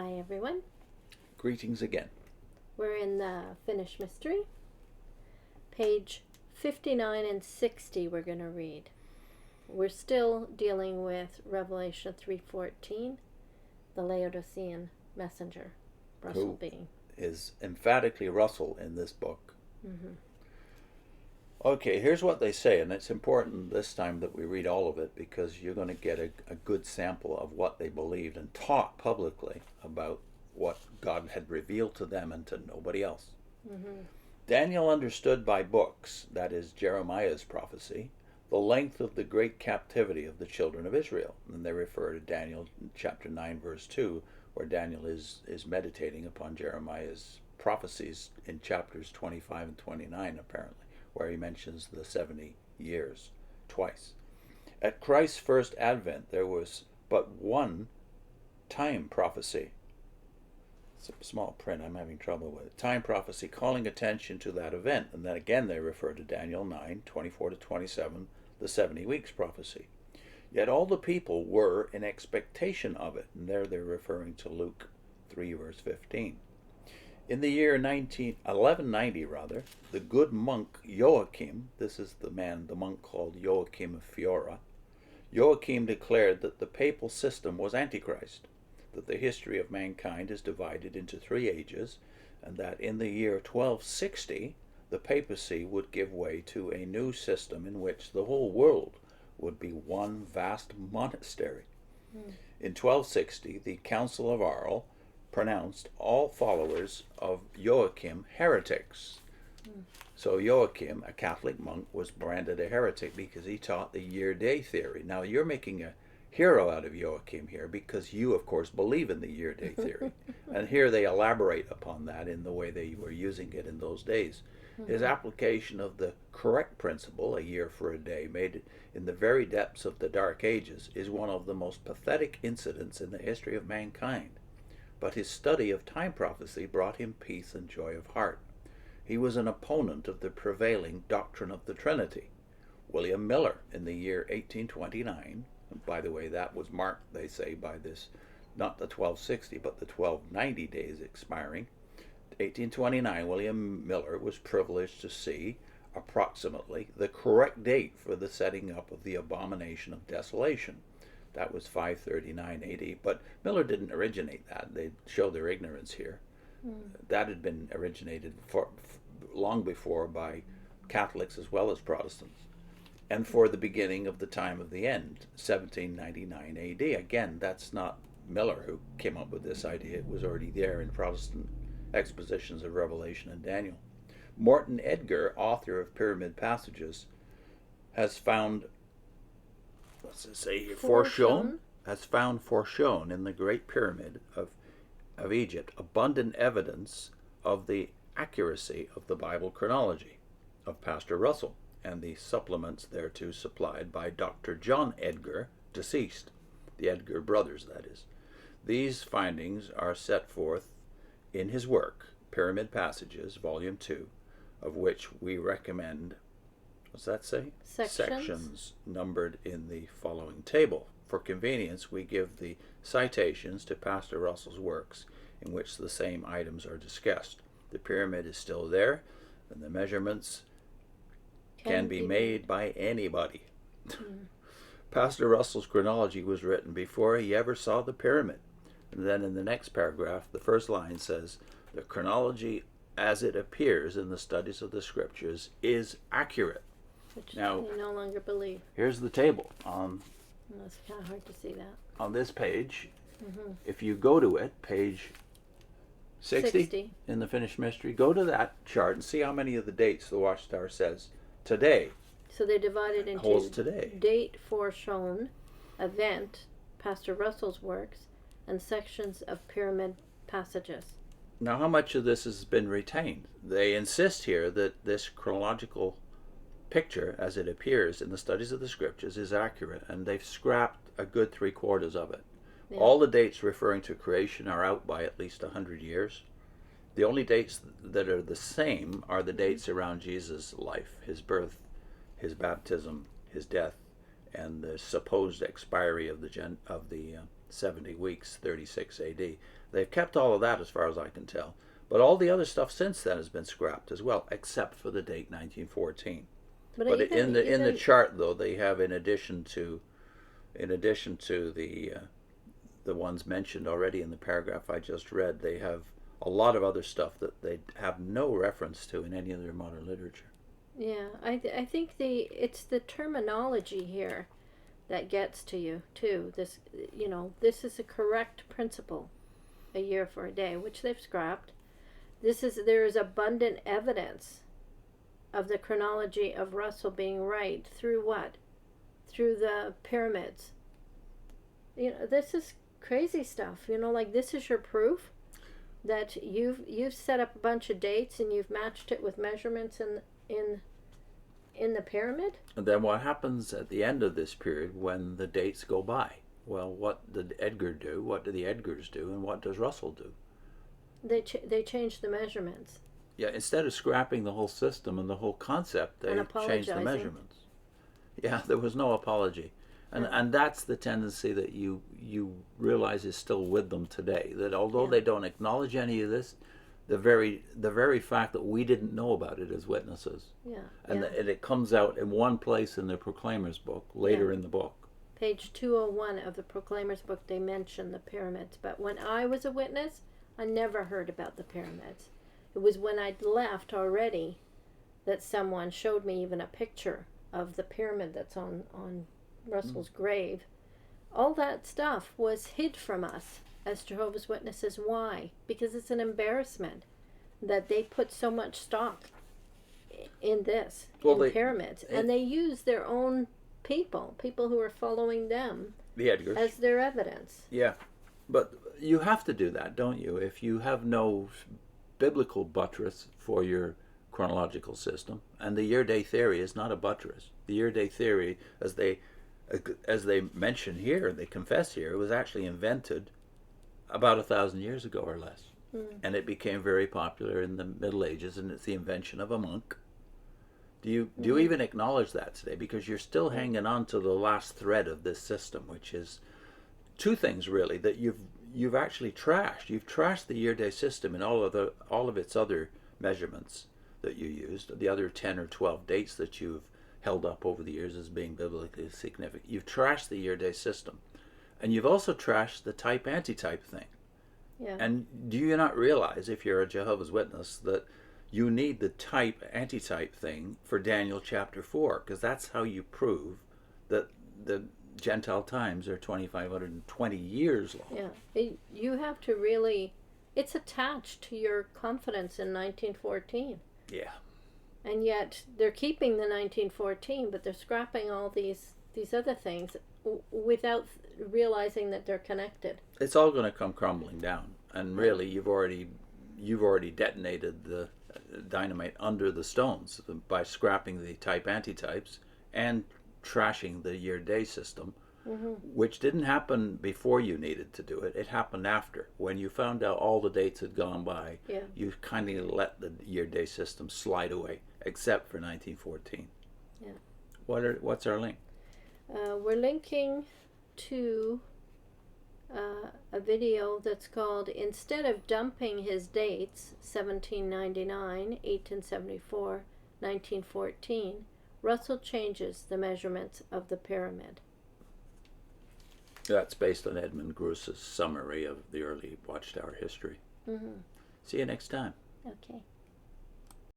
Hi everyone. Greetings again. We're in the Finished Mystery. Page 59 and 60 we're going to read. We're still dealing with Revelation 3:14, the Laodicean messenger, Russell Who being. is emphatically Russell in this book. Mm-hmm. Okay, here's what they say, and it's important this time that we read all of it because you're going to get a good sample of what they believed and taught publicly about what God had revealed to them and to nobody else. Mm-hmm. Daniel understood by books, that is Jeremiah's prophecy, the length of the great captivity of the children of Israel. And they refer to Daniel chapter 9, verse 2, where Daniel is meditating upon Jeremiah's prophecies in chapters 25 and 29, apparently, where he mentions the 70 years twice. At Christ's first advent, there was but one time prophecy. It's a small print, I'm having trouble with it. Time prophecy calling attention to that event. And then again they refer to Daniel 9, 24 to 27, the 70 weeks prophecy. Yet all the people were in expectation of it. And there they're referring to Luke 3, verse 15. In the year 1190, the good monk Joachim, this is the monk called Joachim of Fiore, Joachim declared that the papal system was Antichrist, that the history of mankind is divided into 3 ages, and that in the year 1260, the papacy would give way to a new system in which the whole world would be one vast monastery. In 1260, the Council of Arles pronounced all followers of Joachim heretics. So Joachim, a Catholic monk, was branded a heretic because he taught the year-day theory. Now you're making a hero out of Joachim here because you, of course, believe in the year-day theory. And here they elaborate upon that in the way they were using it in those days. His application of the correct principle, a year for a day, made in the very depths of the Dark Ages, is one of the most pathetic incidents in the history of mankind. But his study of time prophecy brought him peace and joy of heart. He was an opponent of the prevailing doctrine of the Trinity. William Miller, in the year 1829, and by the way, that was marked, they say, by this, not the 1260, but the 1290 days expiring. 1829, William Miller was privileged to see, approximately, the correct date for the setting up of the abomination of desolation. That was 539 AD, but Miller didn't originate that. They show their ignorance here. That had been originated long before by Catholics as well as Protestants. And for the beginning of the time of the end, 1799 AD. Again, that's not Miller who came up with this idea. It was already there in Protestant expositions of Revelation and Daniel. Morton Edgar, author of Pyramid Passages, has found, what's it say here? Has found foreshown in the Great Pyramid of Egypt abundant evidence of the accuracy of the Bible chronology of Pastor Russell and the supplements thereto supplied by Dr. John Edgar, deceased, the Edgar brothers, that is. These findings are set forth in his work, Pyramid Passages, Volume 2, of which we recommend, what's that say? Sections numbered in the following table. For convenience, we give the citations to Pastor Russell's works in which the same items are discussed. The pyramid is still there, and the measurements can be made by anybody. Pastor Russell's chronology was written before he ever saw the pyramid. And then in the next paragraph, the first line says, the chronology as it appears in the studies of the scriptures is accurate. Which now, they no longer believe. Here's the table. It's kind of hard to see that. On this page, if you go to it, page 60 in the Finished Mystery, go to that chart and see how many of the dates the Watchtowerr says today. So they divided into holds today. Date foreshown, event, Pastor Russell's works, and sections of Pyramid Passages. Now, how much of this has been retained? They insist here that this chronological picture, as it appears in the studies of the scriptures, is accurate, and they've scrapped a good 3/4 of it. Yeah. All the dates referring to creation are out by at least 100 years. The only dates that are the same are the dates around Jesus' life, his birth, his baptism, his death, and the supposed expiry of the 70 weeks, 36 AD. They've kept all of that as far as I can tell. But all the other stuff since then has been scrapped as well, except for the date 1914. But in the chart, though, they have, in addition to the ones mentioned already in the paragraph I just read, they have a lot of other stuff that they have no reference to in any other modern literature. Yeah, I think it's the terminology here that gets to you too. This, this is a correct principle, a year for a day, which they've scrapped. There is abundant evidence of the chronology of Russell being right through what? Through the pyramids. This is crazy stuff. Like, this is your proof that you've set up a bunch of dates and you've matched it with measurements in the pyramid. And then what happens at the end of this period when the dates go by? Well, what did Edgar do? What do the Edgars do? And what does Russell do? They change the measurements. Yeah, instead of scrapping the whole system and the whole concept, they changed the measurements. Yeah, there was no apology. And that's the tendency that you realize is still with them today. That although they don't acknowledge any of this, the very fact that we didn't know about it as witnesses. And it comes out in one place in the Proclaimer's book, later in the book. Page 201 of the Proclaimer's book, they mention the pyramids. But when I was a witness, I never heard about the pyramids. It was when I'd left already that someone showed me even a picture of the pyramid that's on Russell's grave. All that stuff was hid from us as Jehovah's Witnesses. Why? Because it's an embarrassment that they put so much stock in this, pyramids. And they use their own people who are following them, the Edgars, as their evidence. Yeah, but you have to do that, don't you? If you have no biblical buttress for your chronological system, and the year-day theory is not a buttress. The year-day theory, as they mention here, they confess here, it was actually invented about 1,000 years ago or less. And it became very popular in the Middle Ages, and it's the invention of a monk. Do you even acknowledge that today? Because you're still hanging on to the last thread of this system, which is two things really that you've actually trashed. You've trashed the year-day system and all of its other measurements that you used, the other 10 or 12 dates that you've held up over the years as being biblically significant. You've trashed the year-day system, and you've also trashed the type-antitype thing. Yeah. And do you not realize, if you're a Jehovah's Witness, that you need the type-antitype thing for Daniel chapter 4, because that's how you prove that the Gentile times are 2,520 years long. Yeah, you have to really, it's attached to your confidence in 1914. Yeah. And yet they're keeping the 1914, but they're scrapping all these other things without realizing that they're connected. It's all going to come crumbling down, and really, you've already detonated the dynamite under the stones by scrapping the type-antitypes and trashing the year-day system, which didn't happen before you needed to do it. It happened after. When you found out all the dates had gone by, you kind of let the year-day system slide away, except for 1914. Yeah. What's our link? We're linking to a video that's called "Instead of Dumping His Dates, 1799, 1874, 1914, Russell Changes the Measurements of the Pyramid." That's based on Edmund Gruss's summary of the early Watchtowerr history. See you next time. Okay.